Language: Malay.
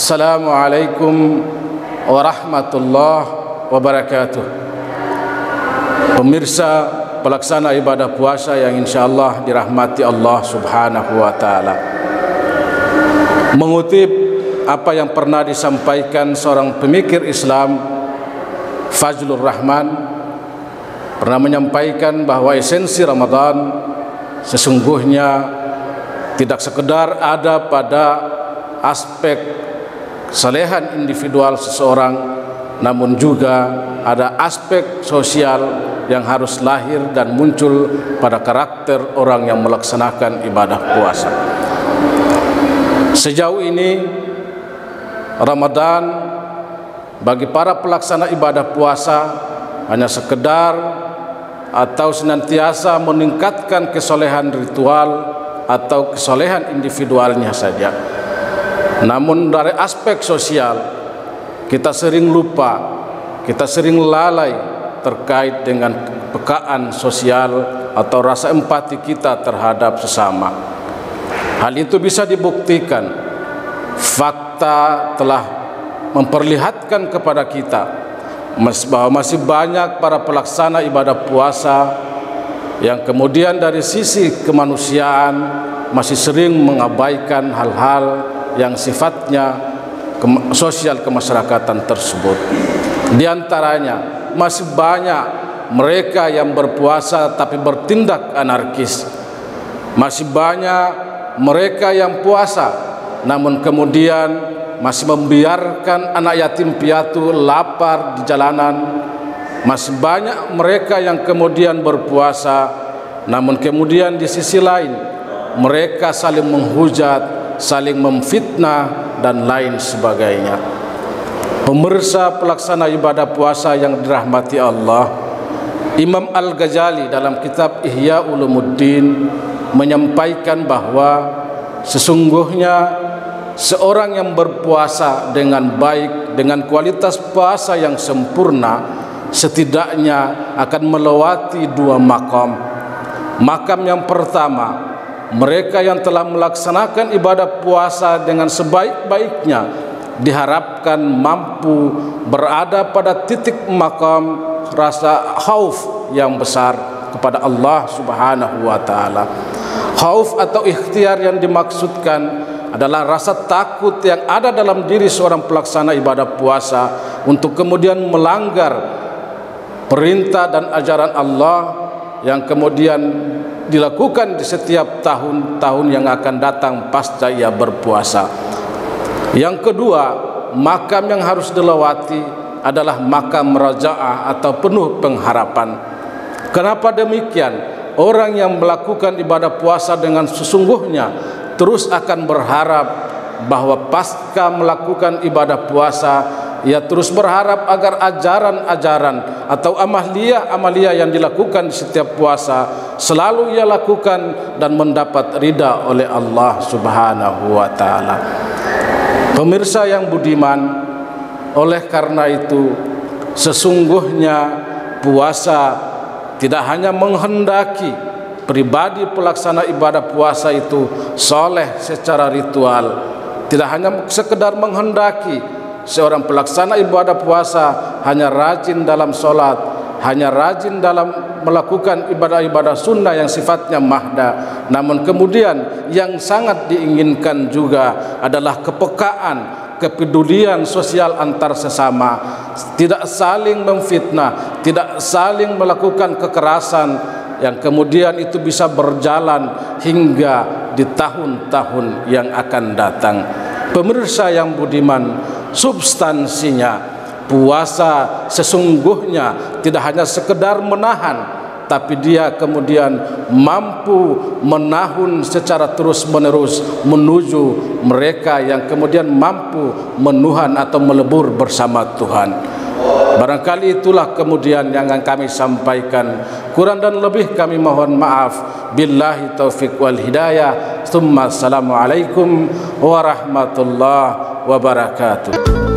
Assalamualaikum warahmatullahi wabarakatuh. Pemirsa pelaksana ibadah puasa yang insyaallah dirahmati Allah Subhanahu wa taala. Mengutip apa yang pernah disampaikan seorang pemikir Islam, Fazlur Rahman, pernah menyampaikan bahwa esensi Ramadan sesungguhnya tidak sekedar ada pada aspek kesalehan individual seseorang, namun juga ada aspek sosial yang harus lahir dan muncul pada karakter orang yang melaksanakan ibadah puasa. Sejauh ini Ramadan bagi para pelaksana ibadah puasa hanya sekedar atau senantiasa meningkatkan kesolehan ritual atau kesolehan individualnya saja. Namun dari aspek sosial kita sering lupa, kita sering lalai terkait dengan kepekaan sosial atau rasa empati kita terhadap sesama. Hal itu bisa dibuktikan. Fakta telah memperlihatkan kepada kita bahwa masih banyak para pelaksana ibadah puasa yang kemudian dari sisi kemanusiaan masih sering mengabaikan hal-hal yang sifatnya sosial kemasyarakatan tersebut. Di antaranya masih banyak mereka yang berpuasa tapi bertindak anarkis. Masih banyak mereka yang puasa namun kemudian masih membiarkan anak yatim piatu lapar di jalanan. Masih banyak mereka yang kemudian berpuasa namun kemudian di sisi lain mereka saling menghujat, saling memfitnah dan lain sebagainya. Pemirsa pelaksana ibadah puasa yang dirahmati Allah, Imam Al-Ghazali dalam kitab Ihya Ulumuddin menyampaikan bahwa sesungguhnya seorang yang berpuasa dengan baik, dengan kualitas puasa yang sempurna, setidaknya akan melewati dua makam. Makam yang pertama, mereka yang telah melaksanakan ibadah puasa dengan sebaik-baiknya diharapkan mampu berada pada titik makam rasa khauf yang besar kepada Allah Subhanahu wa taala. Khauf atau ikhtiar yang dimaksudkan adalah rasa takut yang ada dalam diri seorang pelaksana ibadah puasa untuk kemudian melanggar perintah dan ajaran Allah yang kemudian dilakukan di setiap tahun-tahun yang akan datang pasca ia berpuasa. Yang kedua, makam yang harus dilewati adalah makam rajaah atau penuh pengharapan. Kenapa demikian? Orang yang melakukan ibadah puasa dengan sesungguhnya terus akan berharap bahwa pasca melakukan ibadah puasa ia terus berharap agar ajaran-ajaran atau amalia yang dilakukan di setiap puasa selalu ia lakukan dan mendapat ridha oleh Allah Subhanahu wa taala. Pemirsa yang budiman, oleh karena itu sesungguhnya puasa tidak hanya menghendaki pribadi pelaksana ibadah puasa itu soleh secara ritual, tidak hanya sekedar menghendaki seorang pelaksana ibadah puasa hanya rajin dalam sholat, hanya rajin dalam melakukan ibadah-ibadah sunnah yang sifatnya mahda, namun kemudian yang sangat diinginkan juga adalah kepekaan, kepedulian sosial antar sesama, tidak saling memfitnah, tidak saling melakukan kekerasan yang kemudian itu bisa berjalan hingga di tahun-tahun yang akan datang. Pemirsa yang budiman, substansinya puasa sesungguhnya tidak hanya sekedar menahan, tapi dia kemudian mampu menahun secara terus-menerus menuju mereka yang kemudian mampu menuhan atau melebur bersama Tuhan. Barangkali itulah kemudian yang akan kami sampaikan. Kurang dan lebih kami mohon maaf. Billahi taufiq wal hidayah. Assalamualaikum warahmatullahi wabarakatuh.